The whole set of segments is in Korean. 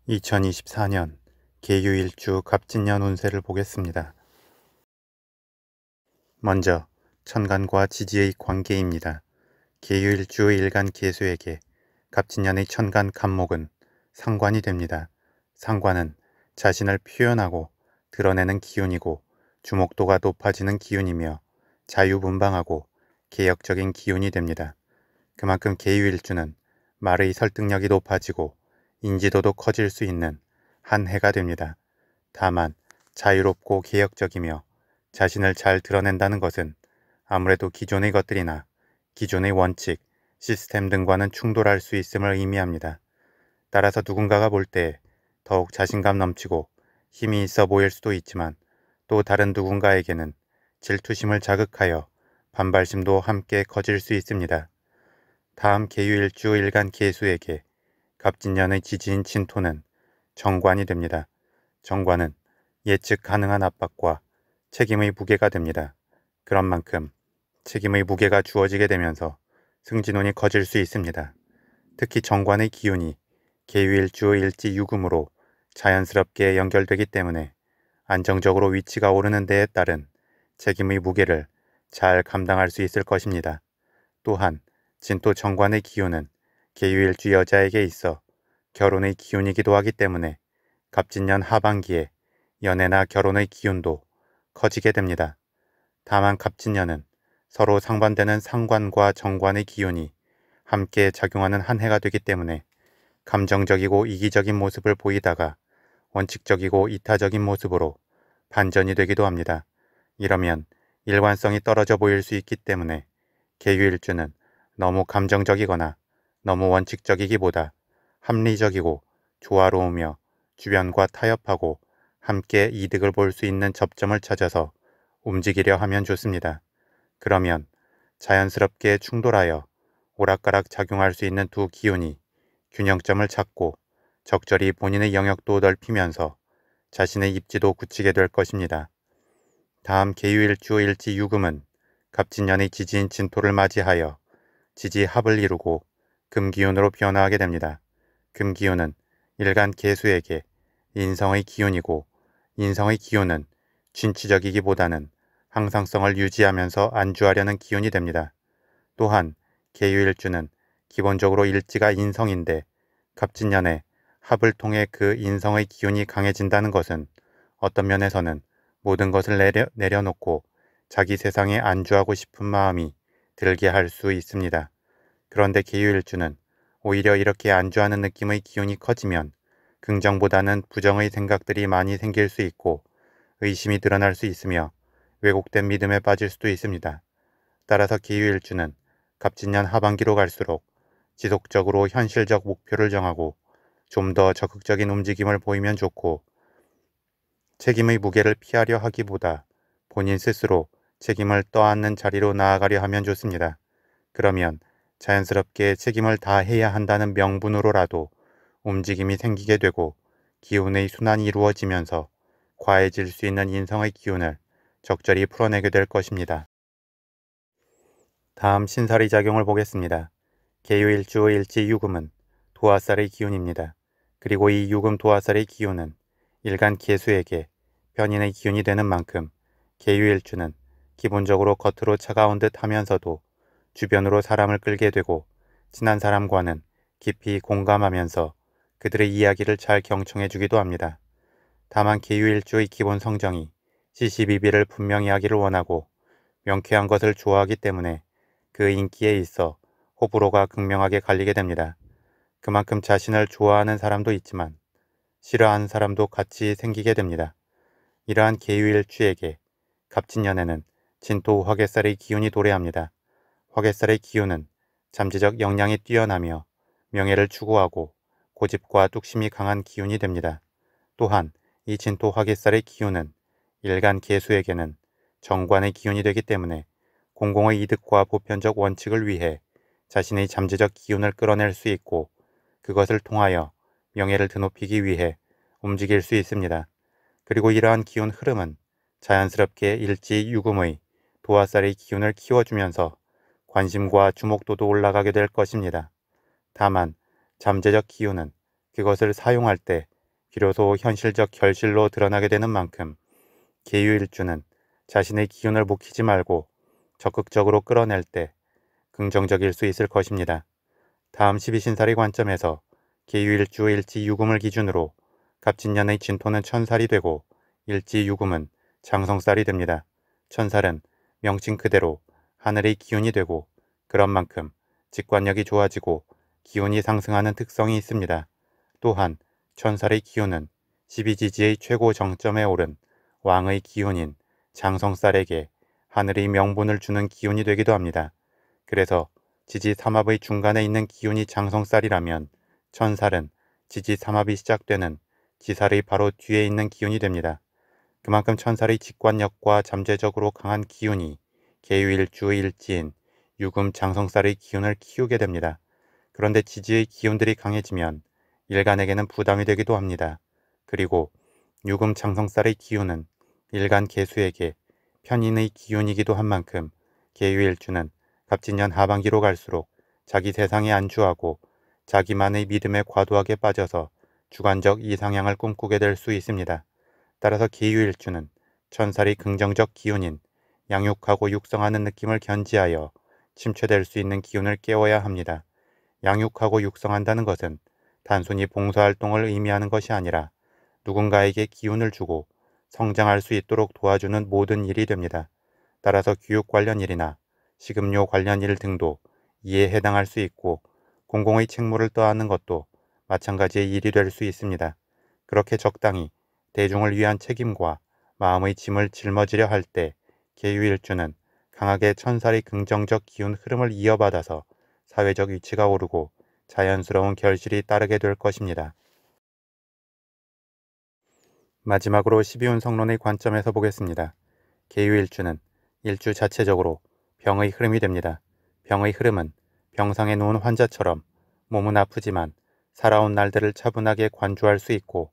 2024년 계유일주 갑진년 운세를 보겠습니다. 먼저 천간과 지지의 관계입니다. 계유일주 일간 계수에게 갑진년의 천간 갑목은 상관이 됩니다. 상관은 자신을 표현하고 드러내는 기운이고 주목도가 높아지는 기운이며 자유분방하고 개혁적인 기운이 됩니다. 그만큼 계유일주는 말의 설득력이 높아지고 인지도도 커질 수 있는 한 해가 됩니다. 다만 자유롭고 개혁적이며 자신을 잘 드러낸다는 것은 아무래도 기존의 것들이나 기존의 원칙, 시스템 등과는 충돌할 수 있음을 의미합니다. 따라서 누군가가 볼 때 더욱 자신감 넘치고 힘이 있어 보일 수도 있지만 또 다른 누군가에게는 질투심을 자극하여 반발심도 함께 커질 수 있습니다. 다음 계유일주 일간 계수에게 갑진년의 지지인 진토는 정관이 됩니다. 정관은 예측 가능한 압박과 책임의 무게가 됩니다. 그런 만큼 책임의 무게가 주어지게 되면서 승진운이 커질 수 있습니다. 특히 정관의 기운이 계유일주 일지유금으로 자연스럽게 연결되기 때문에 안정적으로 위치가 오르는 데에 따른 책임의 무게를 잘 감당할 수 있을 것입니다. 또한 진토 정관의 기운은 계유일주 여자에게 있어 결혼의 기운이기도 하기 때문에 갑진년 하반기에 연애나 결혼의 기운도 커지게 됩니다. 다만 갑진년은 서로 상반되는 상관과 정관의 기운이 함께 작용하는 한 해가 되기 때문에 감정적이고 이기적인 모습을 보이다가 원칙적이고 이타적인 모습으로 반전이 되기도 합니다. 이러면 일관성이 떨어져 보일 수 있기 때문에 계유일주는 너무 감정적이거나 너무 원칙적이기보다 합리적이고 조화로우며 주변과 타협하고 함께 이득을 볼 수 있는 접점을 찾아서 움직이려 하면 좋습니다. 그러면 자연스럽게 충돌하여 오락가락 작용할 수 있는 두 기운이 균형점을 찾고 적절히 본인의 영역도 넓히면서 자신의 입지도 굳히게 될 것입니다. 다음 계유일주 일지유금은 갑진년의 지지인 진토를 맞이하여 지지합을 이루고 금기운으로 변화하게 됩니다. 금기운은 일간 계수에게 인성의 기운이고 인성의 기운은 진취적이기보다는 항상성을 유지하면서 안주하려는 기운이 됩니다. 또한 계유일주는 기본적으로 일지가 인성인데 갑진년에 합을 통해 그 인성의 기운이 강해진다는 것은 어떤 면에서는 모든 것을 내려놓고 자기 세상에 안주하고 싶은 마음이 들게 할 수 있습니다. 그런데 계유일주는 오히려 이렇게 안주하는 느낌의 기운이 커지면 긍정보다는 부정의 생각들이 많이 생길 수 있고 의심이 드러날 수 있으며 왜곡된 믿음에 빠질 수도 있습니다. 따라서 계유일주는 갑진년 하반기로 갈수록 지속적으로 현실적 목표를 정하고 좀 더 적극적인 움직임을 보이면 좋고 책임의 무게를 피하려 하기보다 본인 스스로 책임을 떠안는 자리로 나아가려 하면 좋습니다. 그러면 자연스럽게 책임을 다해야 한다는 명분으로라도 움직임이 생기게 되고 기운의 순환이 이루어지면서 과해질 수 있는 인성의 기운을 적절히 풀어내게 될 것입니다. 다음 신살의 작용을 보겠습니다. 계유일주 일지유금은 도화살의 기운입니다. 그리고 이 유금 도화살의 기운은 일간 계수에게 편인의 기운이 되는 만큼 계유일주는 기본적으로 겉으로 차가운 듯 하면서도 주변으로 사람을 끌게 되고 친한 사람과는 깊이 공감하면서 그들의 이야기를 잘 경청해 주기도 합니다. 다만 계유일주의 기본 성정이 시시비비를 분명히 하기를 원하고 명쾌한 것을 좋아하기 때문에 그 인기에 있어 호불호가 극명하게 갈리게 됩니다. 그만큼 자신을 좋아하는 사람도 있지만 싫어하는 사람도 같이 생기게 됩니다. 이러한 계유일주에게 갑진년에는 진토 화개살의 기운이 도래합니다. 화개살의 기운은 잠재적 역량이 뛰어나며 명예를 추구하고 고집과 뚝심이 강한 기운이 됩니다. 또한 이 진토 화개살의 기운은 일간 계수에게는 정관의 기운이 되기 때문에 공공의 이득과 보편적 원칙을 위해 자신의 잠재적 기운을 끌어낼 수 있고 그것을 통하여 명예를 드높이기 위해 움직일 수 있습니다. 그리고 이러한 기운 흐름은 자연스럽게 일지유금의 도화살의 기운을 키워주면서 관심과 주목도도 올라가게 될 것입니다. 다만 잠재적 기운은 그것을 사용할 때 비로소 현실적 결실로 드러나게 되는 만큼 계유일주는 자신의 기운을 묵히지 말고 적극적으로 끌어낼 때 긍정적일 수 있을 것입니다. 다음 12신살의 관점에서 계유일주 일지유금을 기준으로 갑진년의 진토는 천살이 되고 일지유금은 장성살이 됩니다. 천살은 명칭 그대로 하늘의 기운이 되고 그런 만큼 직관력이 좋아지고 기운이 상승하는 특성이 있습니다. 또한 천살의 기운은 12지지의 최고 정점에 오른 왕의 기운인 장성살에게 하늘의 명분을 주는 기운이 되기도 합니다. 그래서 지지 삼합의 중간에 있는 기운이 장성살이라면 천살은 지지 삼합이 시작되는 지살의 바로 뒤에 있는 기운이 됩니다. 그만큼 천살의 직관력과 잠재적으로 강한 기운이 계유일주의 일지인 유금 장성살의 기운을 키우게 됩니다. 그런데 지지의 기운들이 강해지면 일간에게는 부담이 되기도 합니다. 그리고 유금 장성살의 기운은 일간 계수에게 편인의 기운이기도 한 만큼 계유일주는 갑진년 하반기로 갈수록 자기 세상에 안주하고 자기만의 믿음에 과도하게 빠져서 주관적 이상향을 꿈꾸게 될 수 있습니다. 따라서 계유일주는 천살의 긍정적 기운인 양육하고 육성하는 느낌을 견지하여 침체될 수 있는 기운을 깨워야 합니다. 양육하고 육성한다는 것은 단순히 봉사활동을 의미하는 것이 아니라 누군가에게 기운을 주고 성장할 수 있도록 도와주는 모든 일이 됩니다. 따라서 교육 관련 일이나 식음료 관련 일 등도 이에 해당할 수 있고 공공의 책무를 떠안는 것도 마찬가지의 일이 될 수 있습니다. 그렇게 적당히 대중을 위한 책임과 마음의 짐을 짊어지려 할 때 계유일주는 강하게 천살의 긍정적 기운 흐름을 이어받아서 사회적 위치가 오르고 자연스러운 결실이 따르게 될 것입니다. 마지막으로 12운 성론의 관점에서 보겠습니다. 계유일주는 일주 자체적으로 병의 흐름이 됩니다. 병의 흐름은 병상에 누운 환자처럼 몸은 아프지만 살아온 날들을 차분하게 관주할 수 있고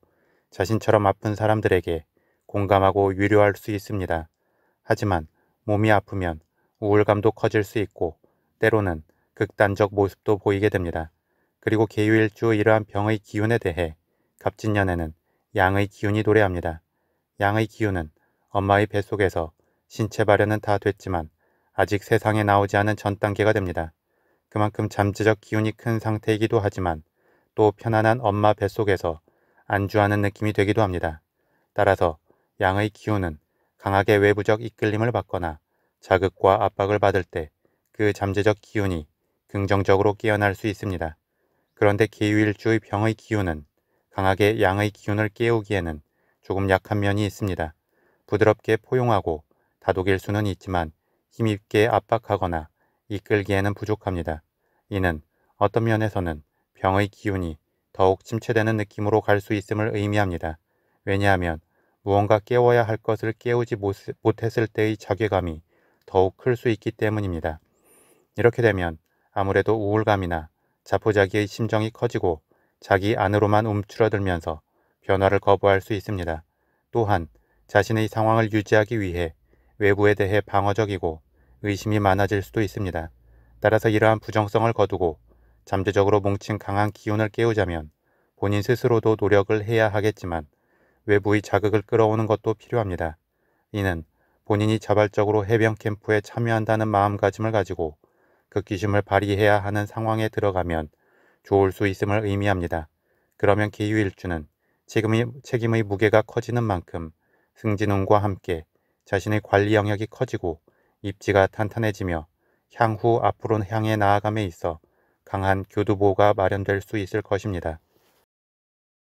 자신처럼 아픈 사람들에게 공감하고 위로할 수 있습니다. 하지만 몸이 아프면 우울감도 커질 수 있고 때로는 극단적 모습도 보이게 됩니다. 그리고 계유일주의 이러한 병의 기운에 대해 갑진년에는 양의 기운이 도래합니다. 양의 기운은 엄마의 뱃속에서 신체 발현은 다 됐지만 아직 세상에 나오지 않은 전 단계가 됩니다. 그만큼 잠재적 기운이 큰 상태이기도 하지만 또 편안한 엄마 뱃속에서 안주하는 느낌이 되기도 합니다. 따라서 양의 기운은 강하게 외부적 이끌림을 받거나 자극과 압박을 받을 때 그 잠재적 기운이 긍정적으로 깨어날 수 있습니다. 그런데 계유일주의 병의 기운은 강하게 양의 기운을 깨우기에는 조금 약한 면이 있습니다. 부드럽게 포용하고 다독일 수는 있지만 힘있게 압박하거나 이끌기에는 부족합니다. 이는 어떤 면에서는 병의 기운이 더욱 침체되는 느낌으로 갈 수 있음을 의미합니다. 왜냐하면 무언가 깨워야 할 것을 깨우지 못했을 때의 자괴감이 더욱 클 수 있기 때문입니다. 이렇게 되면 아무래도 우울감이나 자포자기의 심정이 커지고 자기 안으로만 움츠러들면서 변화를 거부할 수 있습니다. 또한 자신의 상황을 유지하기 위해 외부에 대해 방어적이고 의심이 많아질 수도 있습니다. 따라서 이러한 부정성을 거두고 잠재적으로 뭉친 강한 기운을 깨우자면 본인 스스로도 노력을 해야 하겠지만 외부의 자극을 끌어오는 것도 필요합니다. 이는 본인이 자발적으로 해병 캠프에 참여한다는 마음가짐을 가지고 극기심을 발휘해야 하는 상황에 들어가면 좋을 수 있음을 의미합니다. 그러면 계유일주는 책임의 무게가 커지는 만큼 승진운과 함께 자신의 관리 영역이 커지고 입지가 탄탄해지며 향후 앞으로 향해 나아감에 있어 강한 교두보가 마련될 수 있을 것입니다.